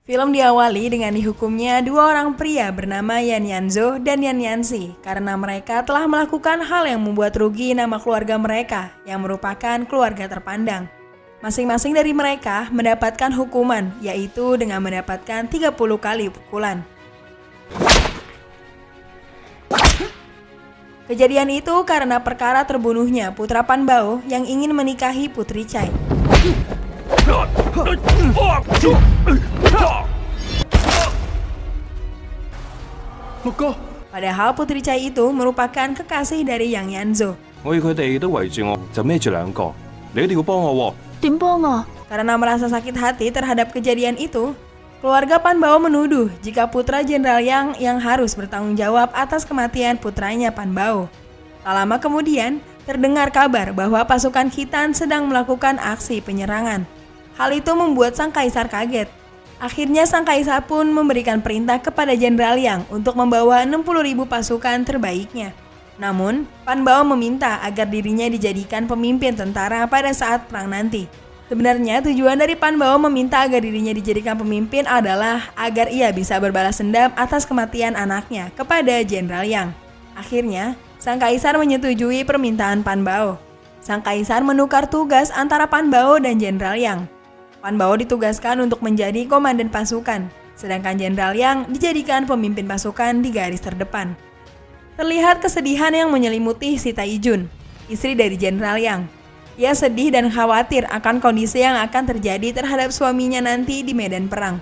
Film diawali dengan dihukumnya dua orang pria bernama Yan Yanzo dan Yan Yansi karena mereka telah melakukan hal yang membuat rugi nama keluarga mereka yang merupakan keluarga terpandang. Masing-masing dari mereka mendapatkan hukuman, yaitu dengan mendapatkan 30 kali pukulan. Kejadian itu karena perkara terbunuhnya putra Panbao yang ingin menikahi Putri Chai. Padahal Putri Chai itu merupakan kekasih dari Yang Yanzo. Karena merasa sakit hati terhadap kejadian itu, keluarga Panbao menuduh jika putra Jenderal yang harus bertanggung jawab atas kematian putranya Panbao. Tak lama kemudian, terdengar kabar bahwa pasukan Khitan sedang melakukan aksi penyerangan. Hal itu membuat sang kaisar kaget. Akhirnya sang kaisar pun memberikan perintah kepada Jenderal Yang untuk membawa 60.000 pasukan terbaiknya. Namun, Panbao meminta agar dirinya dijadikan pemimpin tentara pada saat perang nanti. Sebenarnya tujuan dari Panbao meminta agar dirinya dijadikan pemimpin adalah agar ia bisa berbalas dendam atas kematian anaknya kepada Jenderal Yang. Akhirnya, sang kaisar menyetujui permintaan Panbao. Sang kaisar menukar tugas antara Panbao dan Jenderal Yang. Panbao ditugaskan untuk menjadi komandan pasukan, sedangkan Jenderal Yang dijadikan pemimpin pasukan di garis terdepan. Terlihat kesedihan yang menyelimuti Sita Ijun, istri dari Jenderal Yang. Ia sedih dan khawatir akan kondisi yang akan terjadi terhadap suaminya nanti di medan perang.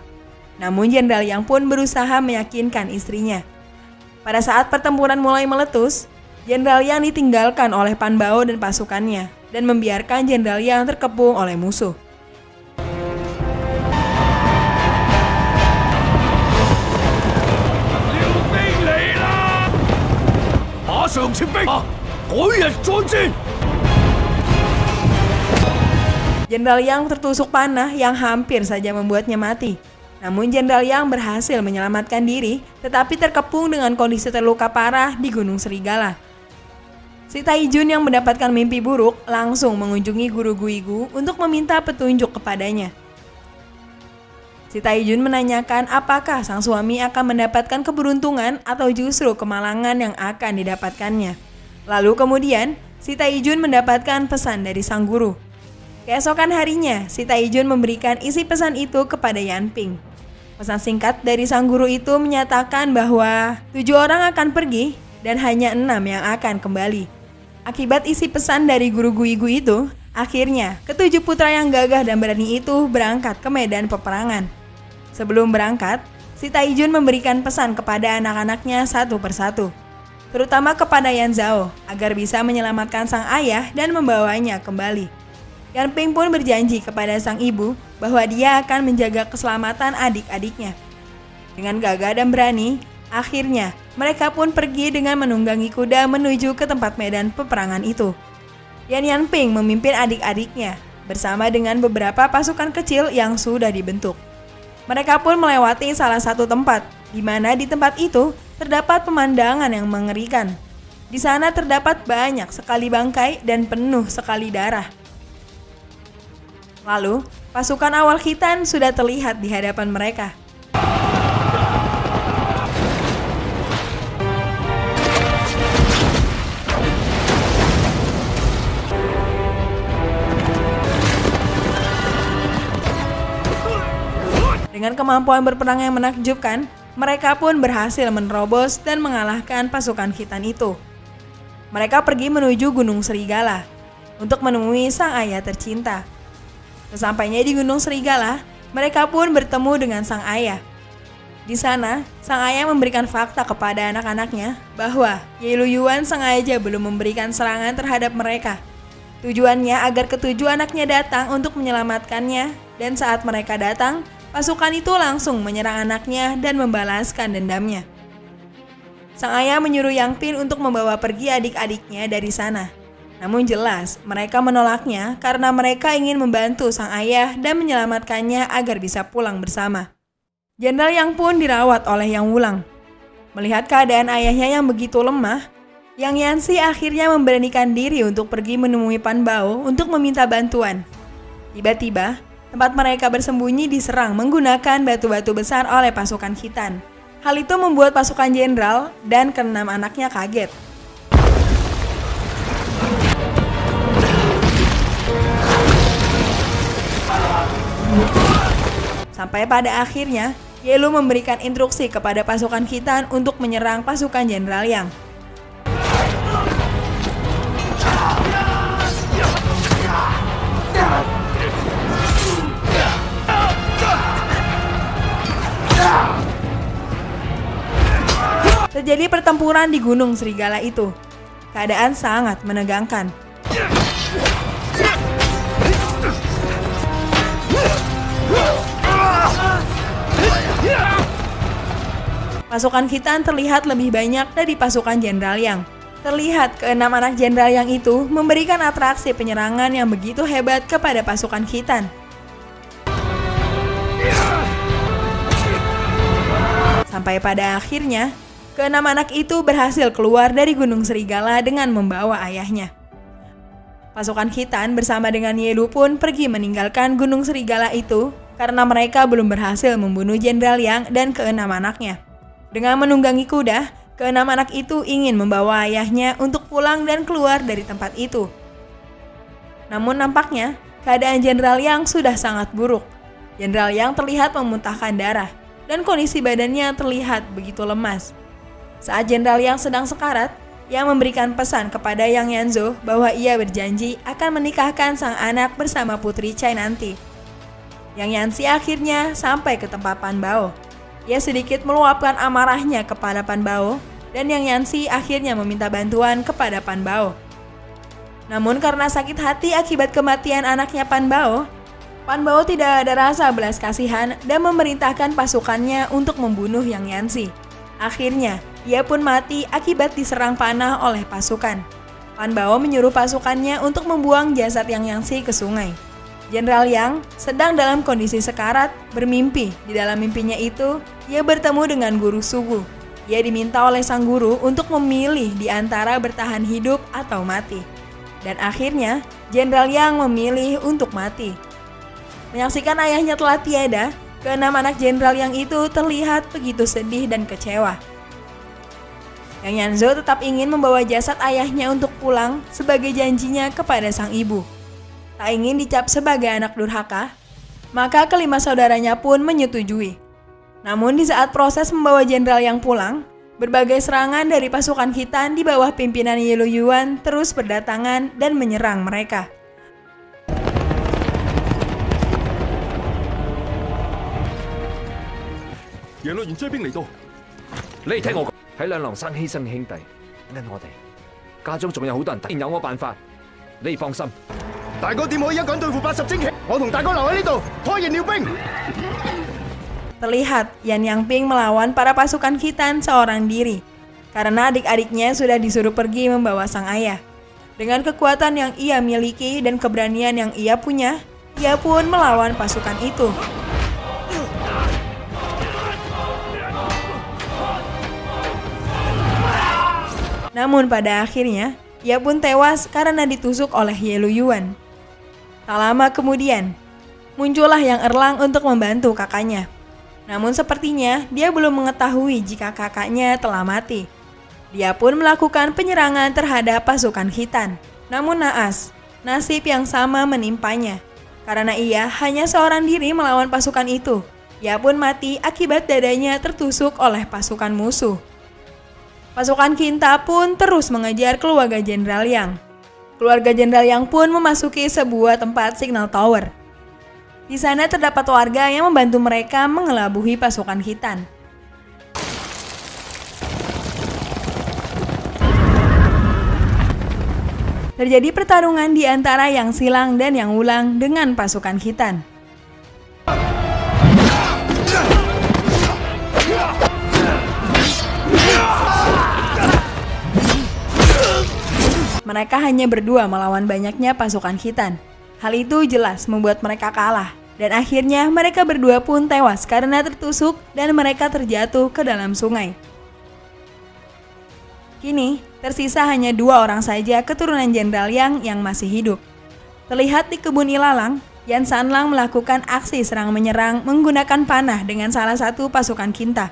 Namun Jenderal Yang pun berusaha meyakinkan istrinya. Pada saat pertempuran mulai meletus, Jenderal Yang ditinggalkan oleh Panbao dan pasukannya dan membiarkan Jenderal Yang terkepung oleh musuh. Jenderal Yang tertusuk panah yang hampir saja membuatnya mati. Namun Jenderal Yang berhasil menyelamatkan diri, tetapi terkepung dengan kondisi terluka parah di Gunung Serigala. Sita Ijun yang mendapatkan mimpi buruk langsung mengunjungi Guru Guigu untuk meminta petunjuk kepadanya. Sita Ijun menanyakan apakah sang suami akan mendapatkan keberuntungan atau justru kemalangan yang akan didapatkannya. Lalu kemudian, Sita Ijun mendapatkan pesan dari sang guru. Keesokan harinya, Sita Ijun memberikan isi pesan itu kepada Yan Ping. Pesan singkat dari sang guru itu menyatakan bahwa 7 orang akan pergi dan hanya 6 yang akan kembali. Akibat isi pesan dari Guru Guigu itu, akhirnya ke-7 putra yang gagah dan berani itu berangkat ke medan peperangan. Sebelum berangkat, Sita Ijun memberikan pesan kepada anak-anaknya satu persatu, terutama kepada Yan Zhao agar bisa menyelamatkan sang ayah dan membawanya kembali. Yan Ping pun berjanji kepada sang ibu bahwa dia akan menjaga keselamatan adik-adiknya. Dengan gagah dan berani, akhirnya mereka pun pergi dengan menunggangi kuda menuju ke tempat medan peperangan itu. Yan Ping memimpin adik-adiknya bersama dengan beberapa pasukan kecil yang sudah dibentuk. Mereka pun melewati salah satu tempat, di mana di tempat itu terdapat pemandangan yang mengerikan. Di sana terdapat banyak sekali bangkai dan penuh sekali darah. Lalu, pasukan awal Khitan sudah terlihat di hadapan mereka. Dengan kemampuan berperang yang menakjubkan, mereka pun berhasil menerobos dan mengalahkan pasukan Khitan itu. Mereka pergi menuju Gunung Serigala untuk menemui sang ayah tercinta. Sesampainya di Gunung Serigala, mereka pun bertemu dengan sang ayah. Di sana, sang ayah memberikan fakta kepada anak-anaknya bahwa Ye Luyuan sengaja belum memberikan serangan terhadap mereka. Tujuannya agar ketujuh anaknya datang untuk menyelamatkannya, dan saat mereka datang, pasukan itu langsung menyerang anaknya dan membalaskan dendamnya. Sang ayah menyuruh Yang Ping untuk membawa pergi adik-adiknya dari sana. Namun jelas mereka menolaknya karena mereka ingin membantu sang ayah dan menyelamatkannya agar bisa pulang bersama. Jenderal Yang pun dirawat oleh Yang Wulang. Melihat keadaan ayahnya yang begitu lemah, Yang Yansi akhirnya memberanikan diri untuk pergi menemui Panbao untuk meminta bantuan. Tiba-tiba, Tempat mereka bersembunyi diserang menggunakan batu-batu besar oleh pasukan Khitan. Hal itu membuat pasukan jenderal dan keenam anaknya kaget. Sampai pada akhirnya, Ye Lu memberikan instruksi kepada pasukan Khitan untuk menyerang pasukan Jenderal Yang. Terjadi pertempuran di Gunung Serigala itu. Keadaan sangat menegangkan. Pasukan Khitan terlihat lebih banyak dari pasukan Jenderal Yang. Terlihat keenam anak Jenderal Yang itu memberikan atraksi penyerangan yang begitu hebat kepada pasukan Khitan. Sampai pada akhirnya, keenam anak itu berhasil keluar dari Gunung Serigala dengan membawa ayahnya. Pasukan Khitan bersama dengan Ye Lu pun pergi meninggalkan Gunung Serigala itu karena mereka belum berhasil membunuh Jenderal Yang dan keenam anaknya. Dengan menunggangi kuda, keenam anak itu ingin membawa ayahnya untuk pulang dan keluar dari tempat itu. Namun nampaknya, keadaan Jenderal Yang sudah sangat buruk. Jenderal Yang terlihat memuntahkan darah, dan kondisi badannya terlihat begitu lemas. Saat Jenderal Yang sedang sekarat, ia memberikan pesan kepada Yang Yanzhou bahwa ia berjanji akan menikahkan sang anak bersama putri Cai nanti. Yang Yanxi akhirnya sampai ke tempat Pan Bao. Ia sedikit meluapkan amarahnya kepada Pan Bao, dan Yang Yanxi akhirnya meminta bantuan kepada Pan Bao. Namun karena sakit hati akibat kematian anaknya Pan Bao tidak ada rasa belas kasihan dan memerintahkan pasukannya untuk membunuh Yang Yanxi. Akhirnya, ia pun mati akibat diserang panah oleh pasukan. Pan Bao menyuruh pasukannya untuk membuang jasad Yang Yanxi ke sungai. Jenderal Yang sedang dalam kondisi sekarat, bermimpi. Di dalam mimpinya itu, ia bertemu dengan guru Sugu. Ia diminta oleh sang guru untuk memilih di antara bertahan hidup atau mati. Dan akhirnya, Jenderal Yang memilih untuk mati. Menyaksikan ayahnya telah tiada, keenam anak Jenderal Yang itu terlihat begitu sedih dan kecewa. Yang Yanzhou tetap ingin membawa jasad ayahnya untuk pulang sebagai janjinya kepada sang ibu. Tak ingin dicap sebagai anak durhaka, maka kelima saudaranya pun menyetujui. Namun di saat proses membawa Jenderal Yang pulang, berbagai serangan dari pasukan Khitan di bawah pimpinan Ye Lu Yuan terus berdatangan dan menyerang mereka. Ye Lu Yuan 追兵嚟到，你聽我講，喺兩狼山犧牲嘅兄弟，跟我哋家中仲有好多人，當然有我辦法，你放心。大哥點可以一個人對付80精騎？我同大哥留喺呢度，拖延了兵。 Terlihat Yan Yangping melawan para pasukan Khitan seorang diri, karena adik-adiknya sudah disuruh pergi membawa sang ayah. Dengan kekuatan yang ia miliki dan keberanian yang ia punya, ia pun melawan pasukan itu. Namun pada akhirnya, ia pun tewas karena ditusuk oleh Ye Lu Yuan. Tak lama kemudian, muncullah Yang Erlang untuk membantu kakaknya. Namun sepertinya dia belum mengetahui jika kakaknya telah mati. Dia pun melakukan penyerangan terhadap pasukan Khitan. Namun naas, nasib yang sama menimpanya. Karena ia hanya seorang diri melawan pasukan itu. Ia pun mati akibat dadanya tertusuk oleh pasukan musuh. Pasukan Kinta pun terus mengejar keluarga Jenderal Yang. Keluarga Jenderal Yang pun memasuki sebuah tempat signal tower. Di sana terdapat warga yang membantu mereka mengelabuhi pasukan Khitan. Terjadi pertarungan di antara Yang Silang dan Yang Wulang dengan pasukan Khitan. Mereka hanya berdua melawan banyaknya pasukan Khitan. Hal itu jelas membuat mereka kalah, dan akhirnya mereka berdua pun tewas karena tertusuk dan mereka terjatuh ke dalam sungai. Kini, tersisa hanya 2 orang saja keturunan Jenderal Yang masih hidup. Terlihat di kebun ilalang, Yan Sanlang melakukan aksi serang menyerang menggunakan panah dengan salah satu pasukan Kinta.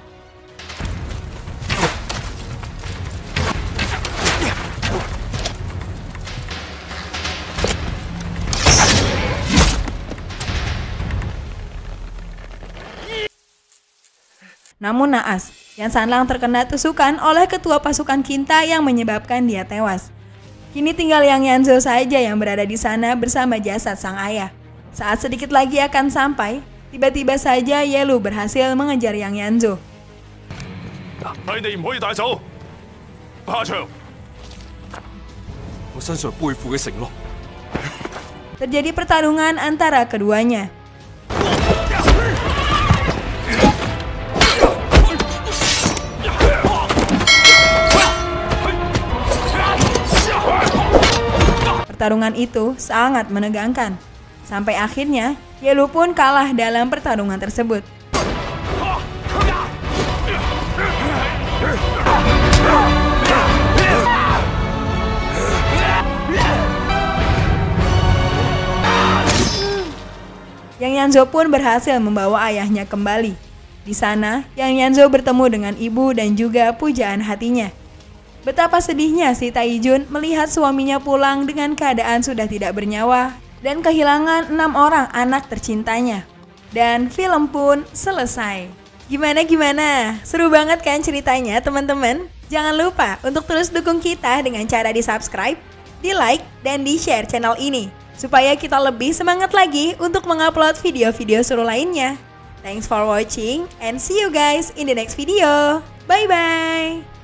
Namun naas, Yan Sanlang terkena tusukan oleh ketua pasukan Kinta yang menyebabkan dia tewas. Kini tinggal Yang Yanzhou saja yang berada di sana bersama jasad sang ayah. Saat sedikit lagi akan sampai, tiba-tiba saja Ye Lu berhasil mengejar Yang Yanzhou. Terjadi pertarungan antara keduanya. Pertarungan itu sangat menegangkan. Sampai akhirnya, Ye Lu pun kalah dalam pertarungan tersebut. Yang Yanzhou pun berhasil membawa ayahnya kembali. Di sana, Yang Yanzhou bertemu dengan ibu dan juga pujaan hatinya. Betapa sedihnya si Taijun melihat suaminya pulang dengan keadaan sudah tidak bernyawa dan kehilangan 6 orang anak tercintanya. Dan film pun selesai. Gimana? Seru banget kan ceritanya teman-teman? Jangan lupa untuk terus dukung kita dengan cara di-subscribe, di-like, dan di-share channel ini. Supaya kita lebih semangat lagi untuk mengupload video-video seru lainnya. Thanks for watching and see you guys in the next video. Bye-bye!